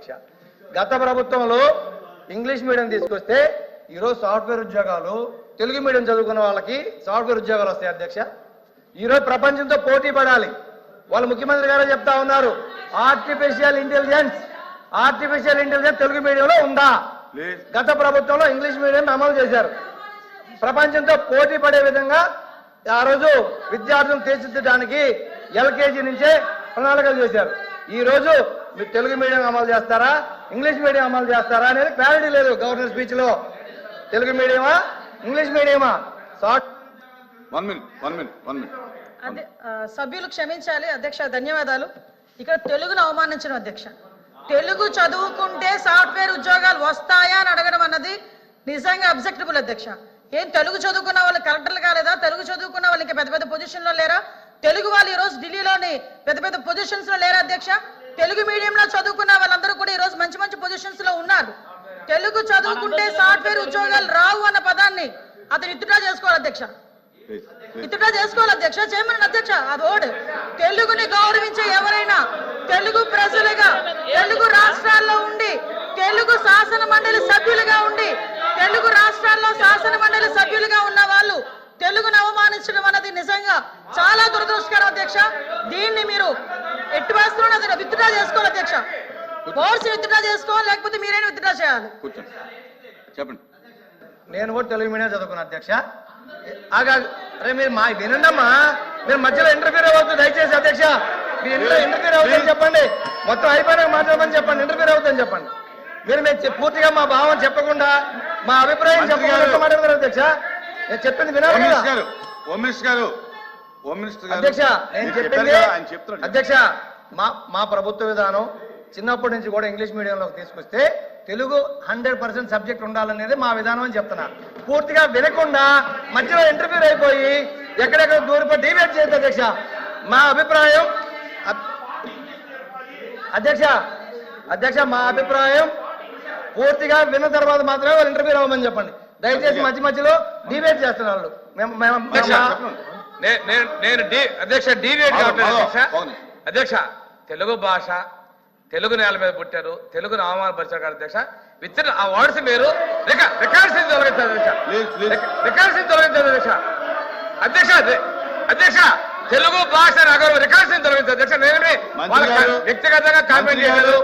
అధ్యక్ష. గత ప్రభుత్వంలో ఇంగ్లీష్ మీడియం తీసుకొస్తే ఈరోజు సాఫ్ట్వేర్ ఉద్యోగాలు, తెలుగు మీడియం చదువుకున్న వాళ్ళకి సాఫ్ట్వేర్ ఉద్యోగాలు వస్తాయి అధ్యక్ష. ఈరోజు ప్రపంచంతో పోటీ పడాలి. వాళ్ళు ముఖ్యమంత్రి గారు చెప్తా ఉన్నారు, ఆర్టిఫిషియల్ ఇంటెలిజెన్స్ తెలుగు మీడియంలో ఉందా? గత ప్రభుత్వంలో ఇంగ్లీష్ మీడియం అమలు చేశారు. ప్రపంచంతో పోటీ పడే విధంగా ఆ రోజు విద్యార్థులను తీర్చిదిద్దడానికి ఎల్కేజీ నుంచే ప్రణాళికలు చేశారు. ఈ రోజు మీరు తెలుగు మీడియం అమలు చేస్తారా, ఇంగ్లీష్ మీడియం అమలు చేస్తారా అనేది క్లారిటీ లేదు గవర్నర్ స్పీచ్ లో. తెలుగు మీడియమా, ఇంగ్లీష్ మీడియమా? సభ్యులు క్షమించాలి అధ్యక్ష, ధన్యవాదాలు. ఇక్కడ తెలుగును అవమానించడం అధ్యక్ష. తెలుగు చదువుకుంటే సాఫ్ట్వేర్ ఉద్యోగాలు వస్తాయా అని అడగడం అన్నది నిజంగా అబ్జెక్టబుల్ అధ్యక్ష. ఏం తెలుగు చదువుకున్న వాళ్ళు కలెక్టర్లు కాలేదా? తెలుగు చదువుకున్న వాళ్ళకి పెద్ద పెద్ద పొజిషన్లో లేరా? తెలుగు వాళ్ళు ఈ రోజు ఢిల్లీలోని పెద్ద పెద్ద పొజిషన్స్ లో లేరా అధ్యక్ష? తెలుగు మీడియంలో చదువుకున్న వాళ్ళందరూ కూడా ఈ రోజు మంచి మంచి పొజిషన్స్ లో ఉన్నారు. తెలుగు చదువుకుంటే సాఫ్ట్వేర్ ఉద్యోగాలు రావు అన్న పదాన్ని అతను ఇత్తుడా చేసుకోవాలి అధ్యక్ష, ఇత్తుడా చేసుకోవాలి అధ్యక్ష, చేయమని అధ్యక్ష. అది ఓడు తెలుగుని గౌరవించే ఎవరైనా తెలుగు ప్రజలుగా తెలుగు రాష్ట్రాల్లో ఉండి తెలుగు శాసన మండలి సభ్యులుగా ఉండి తెలుగు రాష్ట్రాల్లో శాసన మండలి సభ్యులుగా ఉన్న వాళ్ళు తెలుగును అవమానించడం అన్నది నిజంగా చాలా దురదృష్టకరం అధ్యక్ష. దీన్ని మీరు ఎట్టి వేస్తున్నది విత్డ్రా చేసుకోవాలి అధ్యక్ష. బోర్డ్స్ విత్డ్రా చేసుకోవాలి, లేకపోతే మీరైనా విత్డ్రా చేయాలి. చెప్పండి. నేను కూడా తెలుగు మీడియం చదువుకున్నా అధ్యక్ష. అరే మీరు మా వినండమ్మా, మీరు మధ్యలో ఇంటర్ఫీర్ అవ్వద్దు దయచేసి అధ్యక్ష. మీరు ఇంటర్ఫీర్ అవుతుందని చెప్పండి, మొత్తం అయిపోయినాక మాట్లాడమని చెప్పండి, ఇంటర్ఫీర్ అవుతుందని చెప్పండి. మీరు మేము పూర్తిగా మా భావం చెప్పకుండా, మా అభిప్రాయం చెప్పకుండా మాట్లాడతారు అధ్యక్ష. నేను చెప్పింది వినాలి కదా అధ్యక్ష. నేను చెప్పింది అధ్యక్ష, మా ప్రభుత్వ విధానం చిన్నప్పటి నుంచి కూడా ఇంగ్లీష్ మీడియంలోకి తీసుకొస్తే తెలుగు 100% సబ్జెక్ట్ ఉండాలనేది మా విధానం అని చెప్తున్నా. పూర్తిగా వినకుండా మధ్యలో ఇంటర్వ్యూ అయిపోయి ఎక్కడెక్కడ దూరిపోయి డిబేట్ చేయొద్దు అధ్యక్ష. మా అభిప్రాయం అధ్యక్ష మా అభిప్రాయం పూర్తిగా విన్న తర్వాత మాత్రమే వాళ్ళు ఇంటర్వ్యూ అవ్వమని చెప్పండి దయచేసి. మధ్యలో డిబేట్ చేస్తున్నారు. అధ్యక్ష తెలుగు భాష తెలుగు నేల మీద పుట్టారు, తెలుగును అవమానపరిచారు కదా అధ్యక్ష. విత్ ఆ వర్డ్స్ మీరు రికార్డ్స్ తొలగించారు అధ్యక్ష. అధ్యక్ష తెలుగు భాష రికార్డ్స్ తొలగించారు అధ్యక్ష. నేనే వ్యక్తిగతంగా కామెంట్ చేయలేదు.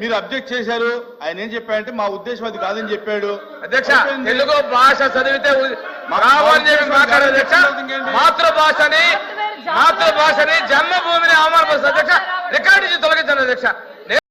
మీరు అబ్జెక్ట్ చేశారు. ఆయన ఏం చెప్పాడంటే మా ఉద్దేశం అది కాదని చెప్పాడు అధ్యక్ష. తెలుగు భాష చదివితే మాట్లాడారు అధ్యక్ష. మాతృభాషని జన్మభూమిని అవమానపరుస్తారు అధ్యక్ష. రికార్డు నుంచి తొలగించారు అధ్యక్ష.